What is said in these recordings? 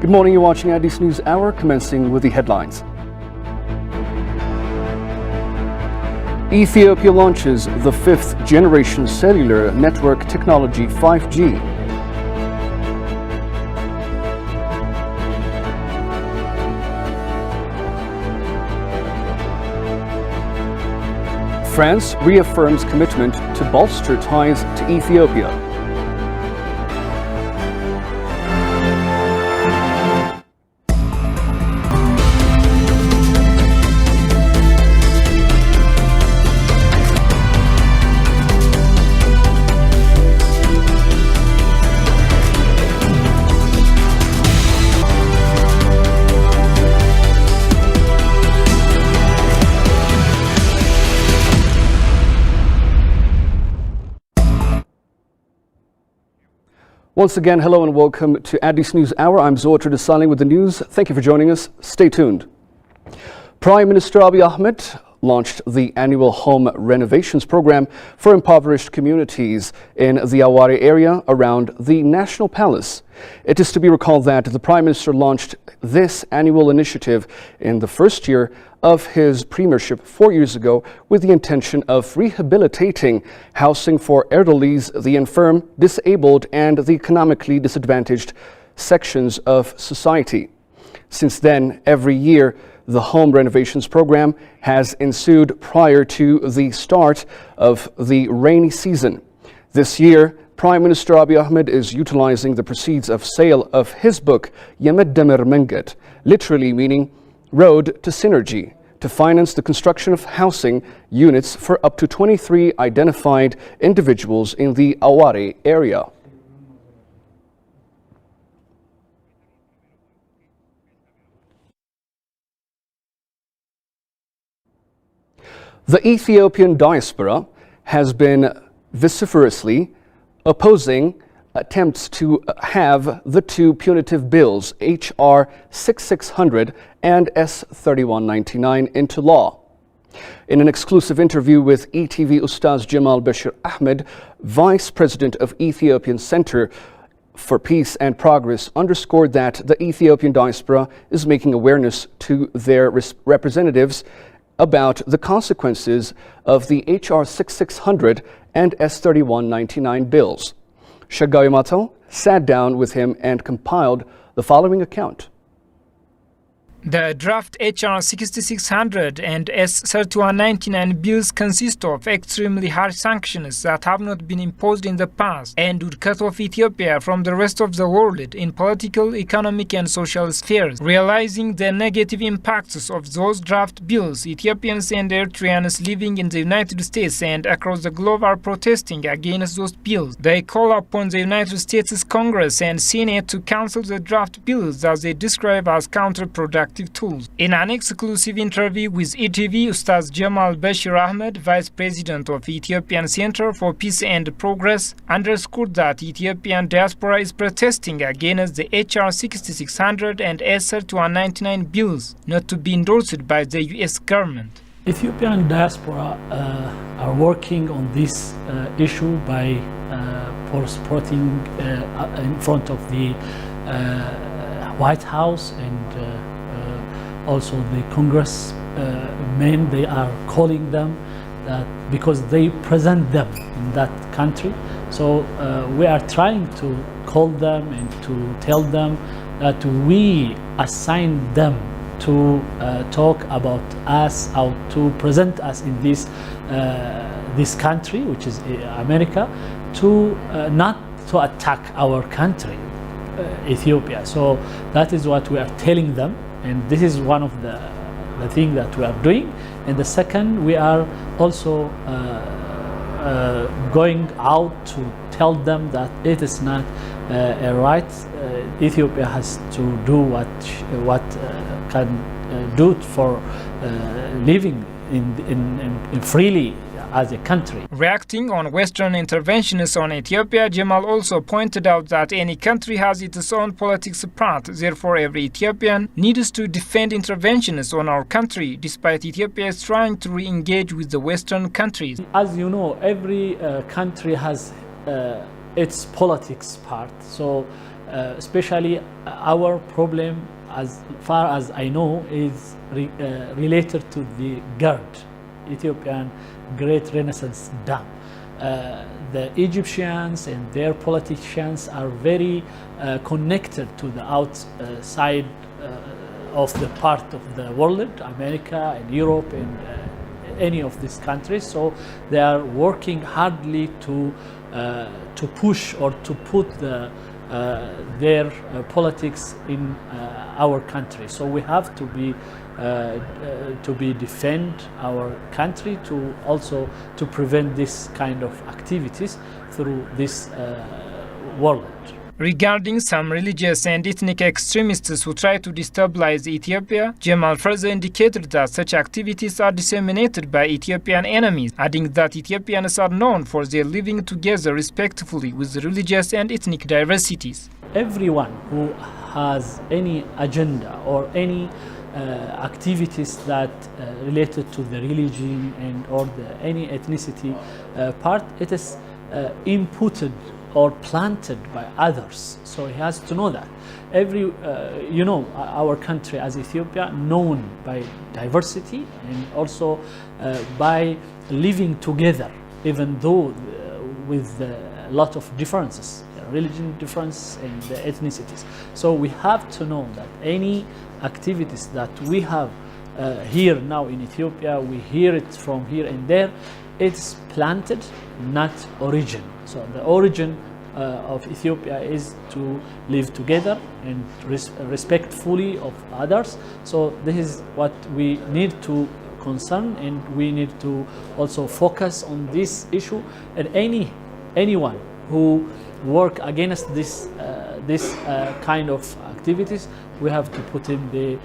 Good morning, you're watching Addis News Hour, commencing with the headlines. Ethiopia launches the 5th generation cellular network technology 5G. France reaffirms commitment to bolster ties to Ethiopia. Once again, hello and welcome to Addis News Hour. I'm Zotra Desalegn with the news. Thank you for joining us. Stay tuned. Prime Minister Abiy Ahmed launched the annual home renovations program for impoverished communities in the Awari area around the National Palace. It is to be recalled that the Prime Minister launched this annual initiative in the first year of his premiership 4 years ago with the intention of rehabilitating housing for elderlies, the infirm, disabled and the economically disadvantaged sections of society. Since then, every year, the home renovations program has ensued prior to the start of the rainy season. This year, Prime Minister Abiy Ahmed is utilizing the proceeds of sale of his book, Yemedemer Menget, literally meaning Road to Synergy, to finance the construction of housing units for up to 23 identified individuals in the Awari area. The Ethiopian diaspora has been vociferously opposing attempts to have the two punitive bills, H.R. 6600 and S. 3199, into law. In an exclusive interview with ETV, Ustaz Jamal Bashir Ahmed, Vice President of Ethiopian Center for Peace and Progress, underscored that the Ethiopian diaspora is making awareness to their representatives about the consequences of the H.R. 6600 and S. 3199 bills. Shagawi Mato sat down with him and compiled the following account. The draft H.R. 6600 and S. 3199 bills consist of extremely harsh sanctions that have not been imposed in the past and would cut off Ethiopia from the rest of the world in political, economic and social spheres. Realizing the negative impacts of those draft bills, Ethiopians and Eritreans living in the United States and across the globe are protesting against those bills. They call upon the United States Congress and Senate to cancel the draft bills that they describe as counterproductive tools. In an exclusive interview with ETV, Ustaz Jamal Bashir Ahmed, Vice President of Ethiopian Center for Peace and Progress, underscored that Ethiopian diaspora is protesting against the H.R. 6600 and S. 3199 bills, not to be endorsed by the U.S. government. Ethiopian diaspora are working on this issue by for supporting in front of the White House and also the congressmen. They are calling them that because they present them in that country. So we are trying to call them and to tell them that we assign them to talk about us, how to present us in this country, which is America, to not to attack our country, Ethiopia. So that is what we are telling them. And this is one of the thing that we are doing. And the second, we are also going out to tell them that it is not a right. Ethiopia has to do what can do for living in freely as a country. Reacting on Western interventions on Ethiopia, Jamal also pointed out that any country has its own politics part. Therefore, every Ethiopian needs to defend interventions on our country, despite Ethiopia is trying to re-engage with the Western countries. As you know, every country has its politics part. So especially our problem, as far as I know, is related to the GERD, Ethiopian Great Renaissance Dam. The Egyptians and their politicians are very connected to the outside of the part of the world, America and Europe and any of these countries. So they are working hardly to push or to put their politics in our country. So we have to defend our country, to also to prevent this kind of activities through this world. Regarding some religious and ethnic extremists who try to destabilize Ethiopia, Jamal further indicated that such activities are disseminated by Ethiopian enemies, adding that Ethiopians are known for their living together respectfully with religious and ethnic diversities. Everyone who has any agenda or any activities that related to the religion and or any ethnicity part, it is inputted or planted by others. So he has to know that. Our country as Ethiopia, known by diversity and also by living together, even though with a lot of differences, religion difference and the ethnicities. So we have to know that any activities that we have here now in Ethiopia, we hear it from here and there, it's planted, not origin. So the origin of Ethiopia is to live together and respectfully of others. So this is what we need to concern, and we need to also focus on this issue. And anyone who work against this kind of activities, we have to put in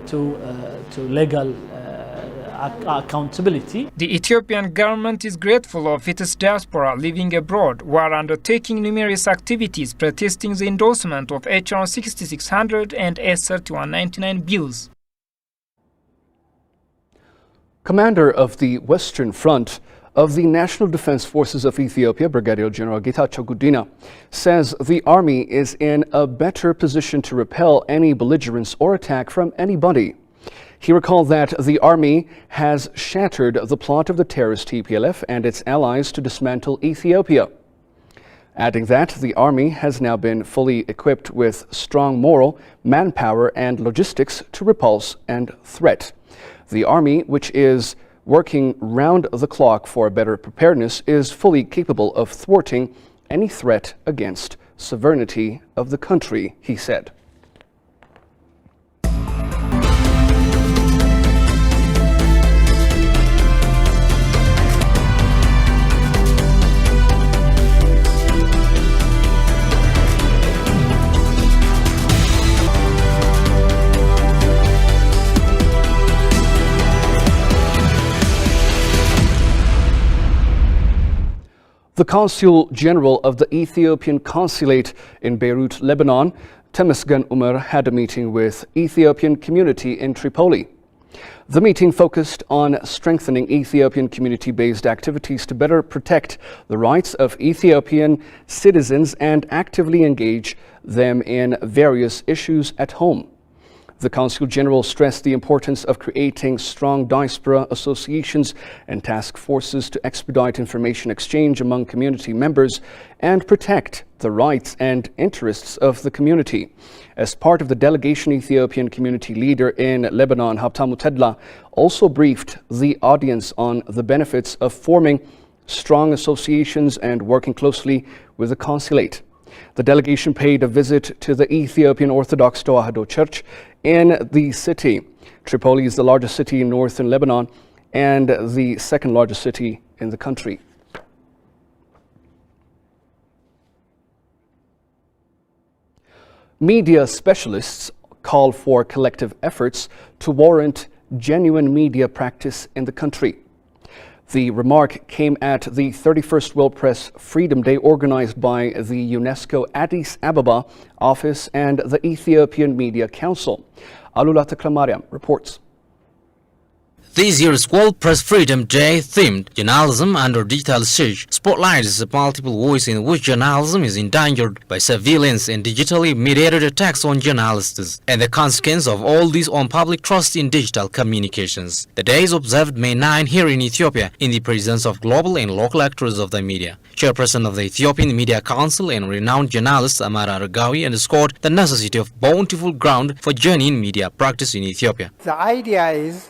to legal accountability. The Ethiopian government is grateful of its diaspora living abroad, who are undertaking numerous activities protesting the endorsement of HR 6600 and S3199 bills. Commander of the Western Front of the National Defense Forces of Ethiopia, Brigadier General Getachew Gudina, says the army is in a better position to repel any belligerence or attack from anybody. He recalled that the army has shattered the plot of the terrorist TPLF and its allies to dismantle Ethiopia, adding that the army has now been fully equipped with strong moral, manpower and logistics to repulse and threat. The army, which is working round the clock for better preparedness, is fully capable of thwarting any threat against sovereignty of the country, he said. The Consul General of the Ethiopian Consulate in Beirut, Lebanon, Temesgen Umar, had a meeting with Ethiopian community in Tripoli. The meeting focused on strengthening Ethiopian community-based activities to better protect the rights of Ethiopian citizens and actively engage them in various issues at home. The Consul General stressed the importance of creating strong diaspora associations and task forces to expedite information exchange among community members and protect the rights and interests of the community. As part of the delegation, Ethiopian community leader in Lebanon, Habtamu Tedla, also briefed the audience on the benefits of forming strong associations and working closely with the consulate. The delegation paid a visit to the Ethiopian Orthodox Tewahedo Church in the city. Tripoli is the largest city in northern Lebanon and the second largest city in the country. Media specialists call for collective efforts to warrant genuine media practice in the country. The remark came at the 31st World Press Freedom Day organized by the UNESCO Addis Ababa office and the Ethiopian Media Council. Alula Taklamariam reports. This year's World Press Freedom Day themed Journalism Under Digital Siege spotlights the multiple ways in which journalism is endangered by surveillance and digitally mediated attacks on journalists, and the consequence of all this on public trust in digital communications. The day is observed May 9 here in Ethiopia in the presence of global and local actors of the media. Chairperson of the Ethiopian Media Council and renowned journalist Amara Aragawi underscored the necessity of bountiful ground for genuine media practice in Ethiopia. The idea is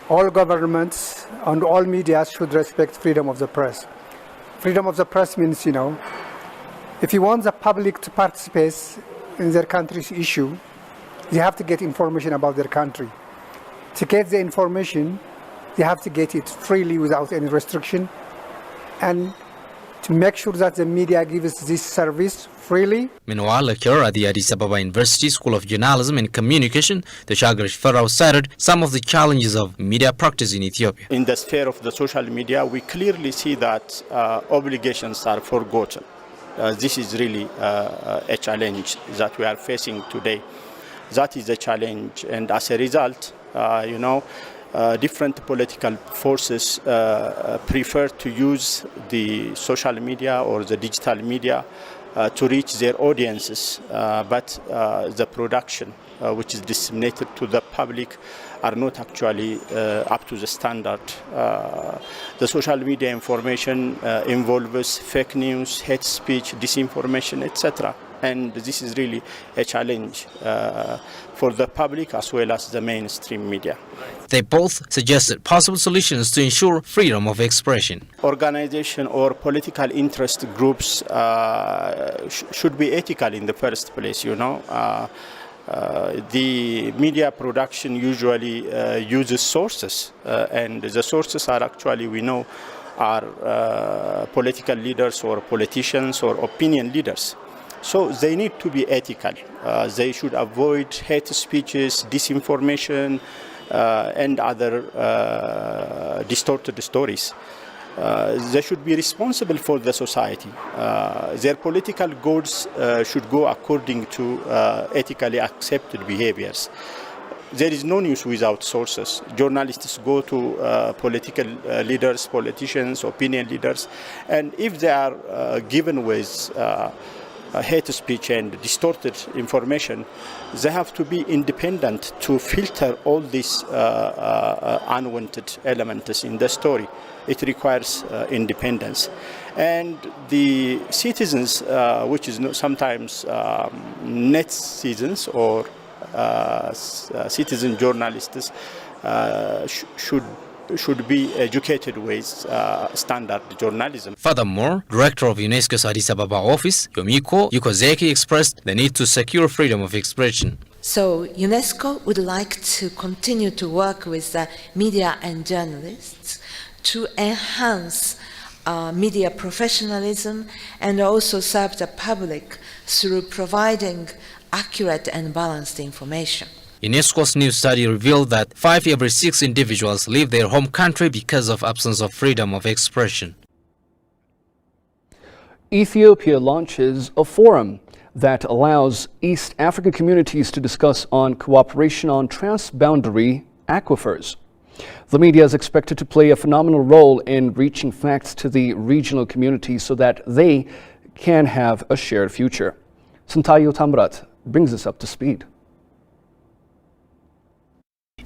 all governments and all media should respect freedom of the press. Freedom of the press means, if you want the public to participate in their country's issue, they have to get information about their country. To get the information, they have to get it freely without any restriction, and to make sure that the media gives this service freely. Meanwhile, lecturer at the Addis Ababa University School of Journalism and Communication, Teshagir Farao, cited some of the challenges of media practice in Ethiopia. In the sphere of the social media, we clearly see that obligations are forgotten. This is really a challenge that we are facing today. That is a challenge, and as a result, different political forces prefer to use the social media or the digital media to reach their audiences, but the production which is disseminated to the public are not actually up to the standard. The social media information involves fake news, hate speech, disinformation, etc. And this is really a challenge for the public as well as the mainstream media. They both suggested possible solutions to ensure freedom of expression. Organization or political interest groups should be ethical in the first place, The media production usually uses sources, and the sources are actually, we know, are political leaders or politicians or opinion leaders. So they need to be ethical. They should avoid hate speeches, disinformation, and other distorted stories. They should be responsible for the society. Their political goals should go according to ethically accepted behaviors. There is no news without sources. Journalists go to political leaders, politicians, opinion leaders, and if they are given with hate speech and distorted information, they have to be independent to filter all these unwanted elements in the story. It requires independence. And the citizens, which is sometimes net citizens or citizen journalists, should be educated with standard journalism. Furthermore, Director of UNESCO's Addis Ababa office, Yomiko Yukozeki, expressed the need to secure freedom of expression. So UNESCO would like to continue to work with the media and journalists to enhance media professionalism and also serve the public through providing accurate and balanced information. UNESCO's new study revealed that 5 every 6 individuals leave their home country because of absence of freedom of expression. Ethiopia launches a forum that allows East African communities to discuss on cooperation on transboundary aquifers. The media is expected to play a phenomenal role in reaching facts to the regional communities so that they can have a shared future. Santayo Tamrat brings us up to speed.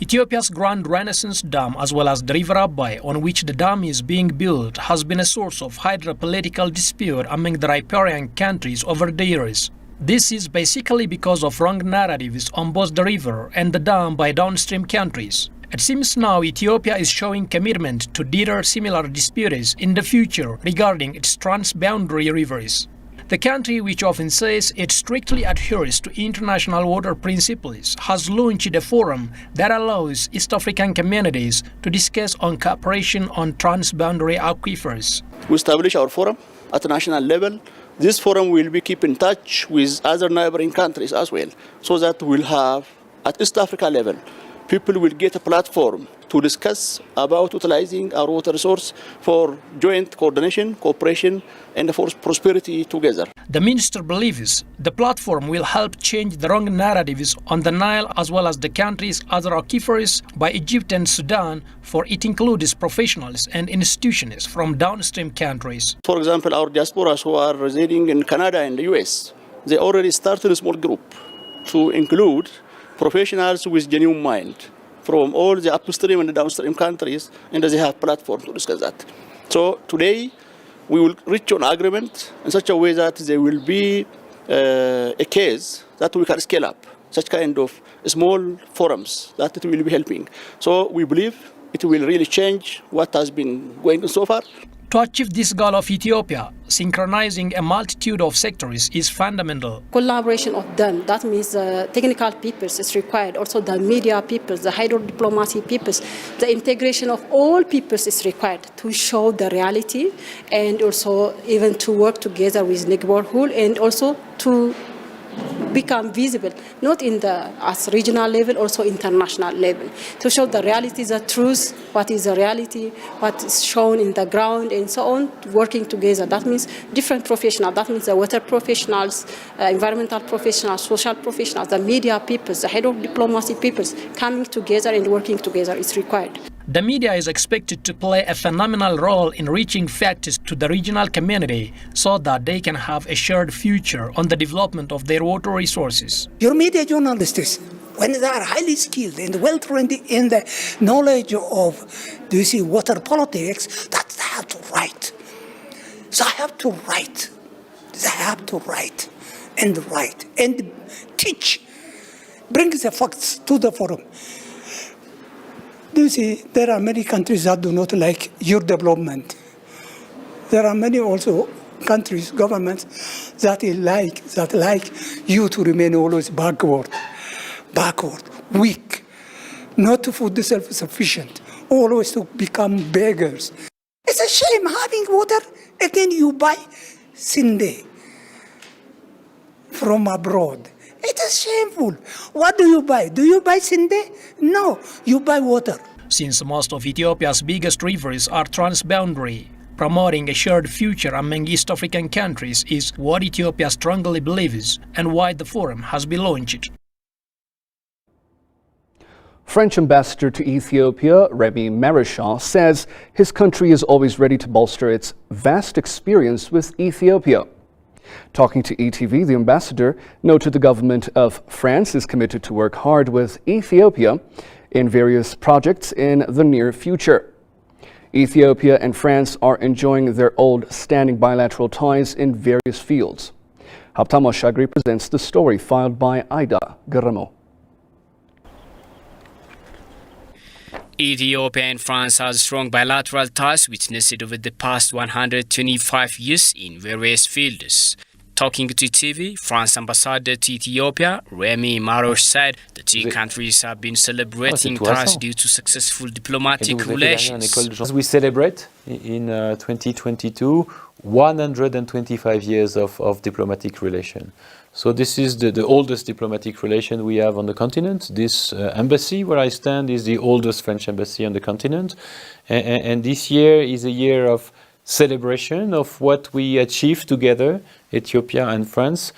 Ethiopia's Grand Renaissance Dam, as well as the River Abai, on which the dam is being built, has been a source of hydropolitical dispute among the riparian countries over the years. This is basically because of wrong narratives on both the river and the dam by downstream countries. It seems now Ethiopia is showing commitment to deter similar disputes in the future regarding its transboundary rivers. The country, which often says it strictly adheres to international water principles, has launched a forum that allows East African communities to discuss on cooperation on transboundary aquifers. We establish our forum at a national level. This forum will be keep in touch with other neighboring countries as well, so that we'll have, at East Africa level, people will get a platform to discuss about utilizing our water resource for joint coordination, cooperation, and for prosperity together. The minister believes the platform will help change the wrong narratives on the Nile as well as the country's other aquifers by Egypt and Sudan, for it includes professionals and institutions from downstream countries. For example, our diasporas who are residing in Canada and the US, they already started a small group to include professionals with genuine mind from all the upstream and the downstream countries, and they have platform to discuss that. So today we will reach an agreement in such a way that there will be a case that we can scale up, such kind of small forums that it will be helping. So we believe it will really change what has been going on so far. To achieve this goal of Ethiopia, synchronizing a multitude of sectors is fundamental. Collaboration of them, that means technical peoples is required, also the media peoples, the hydro-diplomacy peoples, the integration of all peoples is required to show the reality and also even to work together with neighborhood and also to become visible, not in the as regional level, also international level, to show the reality, the truth, what is the reality, what is shown in the ground, and so on, working together. That means different professionals. That means the water professionals, environmental professionals, social professionals, the media peoples, the head of diplomacy peoples, coming together and working together is required. The media is expected to play a phenomenal role in reaching facts to the regional community so that they can have a shared future on the development of their water resources. Your media journalists, when they are highly skilled and well-trained in the knowledge of, water politics, that they have to write. They have to write. They have to write and teach. Bring the facts to the forum. There are many countries that do not like your development. There are many also countries, governments that like you to remain always backward, weak, not food self-sufficient, always to become beggars. It's a shame having water, again you buy Sinde from abroad. It is shameful. What do you buy? Do you buy Sinde? No, you buy water. Since most of Ethiopia's biggest rivers are transboundary, promoting a shared future among East African countries is what Ethiopia strongly believes and why the forum has been launched. French ambassador to Ethiopia, Remy Maréchal, says his country is always ready to bolster its vast experience with Ethiopia. Talking to ETV, the ambassador noted the government of France is committed to work hard with Ethiopia in various projects in the near future. Ethiopia and France are enjoying their old standing bilateral ties in various fields. Haptam Oshagri presents the story filed by Aida Garamo. Ethiopia and France have strong bilateral ties witnessed over the past 125 years in various fields. Talking to TV, France ambassador to Ethiopia, Remy Maréchal, said the two countries have been celebrating ties due to successful diplomatic relations. We celebrate in 2022 125 years of diplomatic relation. So this is the oldest diplomatic relation we have on the continent. This embassy where I stand is the oldest French embassy on the continent. And this year is a year of celebration of what we achieved together, Ethiopia and France,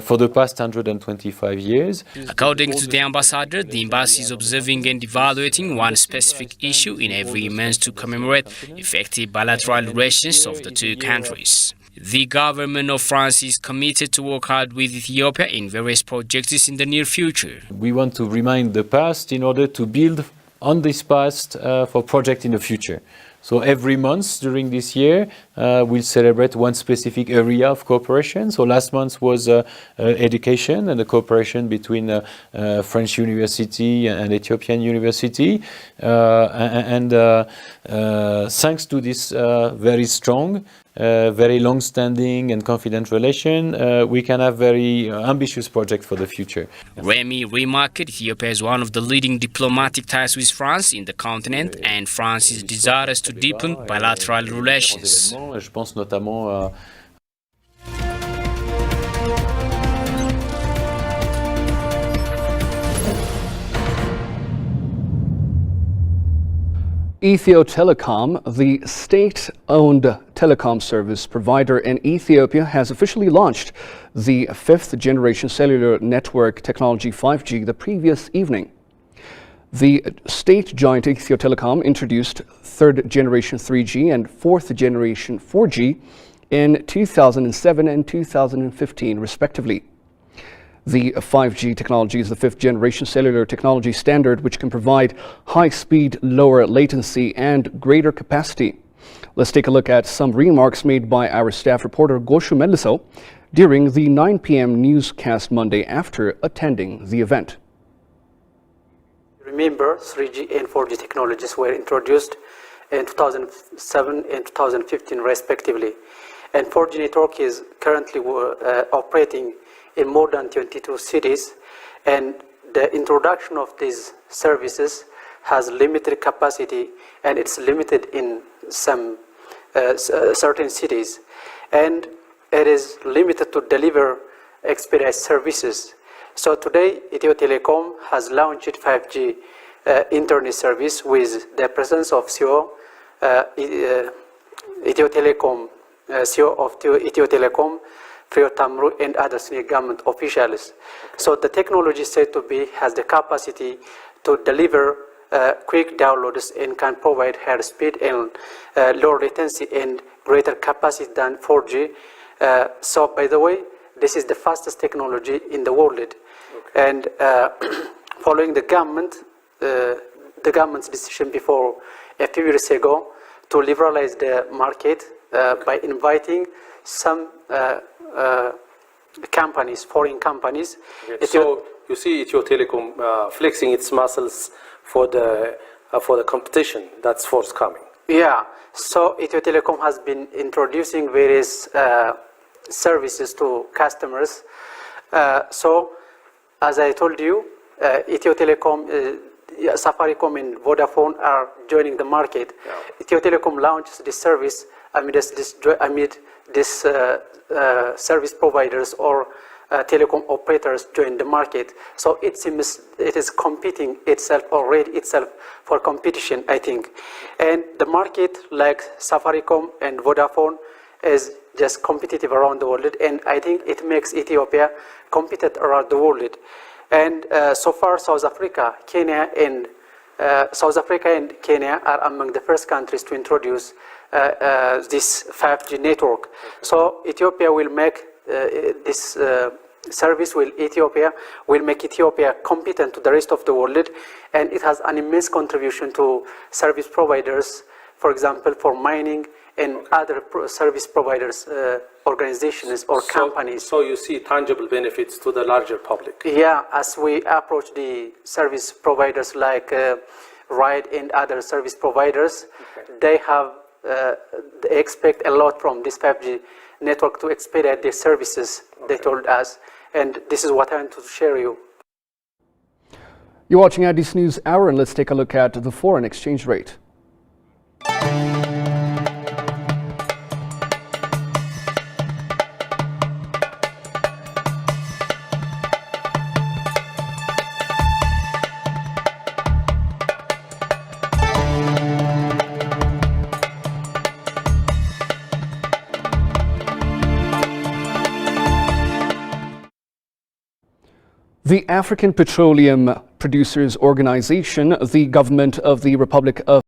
for the past 125 years. According to the ambassador, the embassy is observing and evaluating one specific issue in every month to commemorate effective bilateral relations of the two countries. The government of France is committed to work hard with Ethiopia in various projects in the near future. We want to remind the past in order to build on this past for projects in the future. So every month during this year, we'll celebrate one specific area of cooperation. So last month was education and the cooperation between French university and Ethiopian university. Thanks to this very strong, very long-standing and confident relation, we can have very ambitious projects for the future. Remy remarked Ethiopia is one of the leading diplomatic ties with France in the continent, and France is desirous to deepen bilateral relations. Je pense notamment Ethio Telecom, the state-owned telecom service provider in Ethiopia, has officially launched the fifth-generation cellular network technology 5G the previous evening. The state giant Ethio Telecom introduced third-generation 3G and fourth-generation 4G in 2007 and 2015, respectively. The 5G technology is the fifth-generation cellular technology standard which can provide high-speed, lower latency and greater capacity. Let's take a look at some remarks made by our staff reporter Goshu Meliso during the 9 p.m. newscast Monday after attending the event. Remember, 3G and 4G technologies were introduced in 2007 and 2015 respectively. And 4G network is currently operating in more than 22 cities, and the introduction of these services has limited capacity, and it's limited in some certain cities, and it is limited to deliver expedite services. So today, Ethio Telecom has launched 5G internet service with the presence of CEO Ethio Telecom, CEO of Ethio Telecom, Tamru, and other senior government officials. So the technology is said to be has the capacity to deliver quick downloads and can provide higher speed and lower latency and greater capacity than 4G. So by the way, this is the fastest technology in the world. Okay. And following the government's decision before a few years ago to liberalize the market by inviting some companies, foreign companies. Okay. So you see Ethio Telecom flexing its muscles for the competition that's forthcoming. Yeah. So Ethio Telecom has been introducing various services to customers. So as I told you, Ethio Telecom, Safaricom and Vodafone are joining the market. Yeah. Ethio Telecom launches this service amid this service providers or telecom operators join the market. So it seems it is competing itself for competition, I think. And the market, like Safaricom and Vodafone, is just competitive around the world, and I think it makes Ethiopia competitive around the world. And so far, South Africa and Kenya are among the first countries to introduce this 5G network. So Ethiopia will make this service Ethiopia will make Ethiopia competent to the rest of the world, and it has an immense contribution to service providers, for example, for mining and other service providers, organizations or companies. So you see tangible benefits to the larger public. Yeah, as we approach the service providers like Ride and other service providers, okay, they expect a lot from this 5G network to expedite their services, okay, they told us. And this is what I want to share you. You're watching Addis News Hour, and let's take a look at the foreign exchange rate. The African Petroleum Producers Organization, the government of the Republic of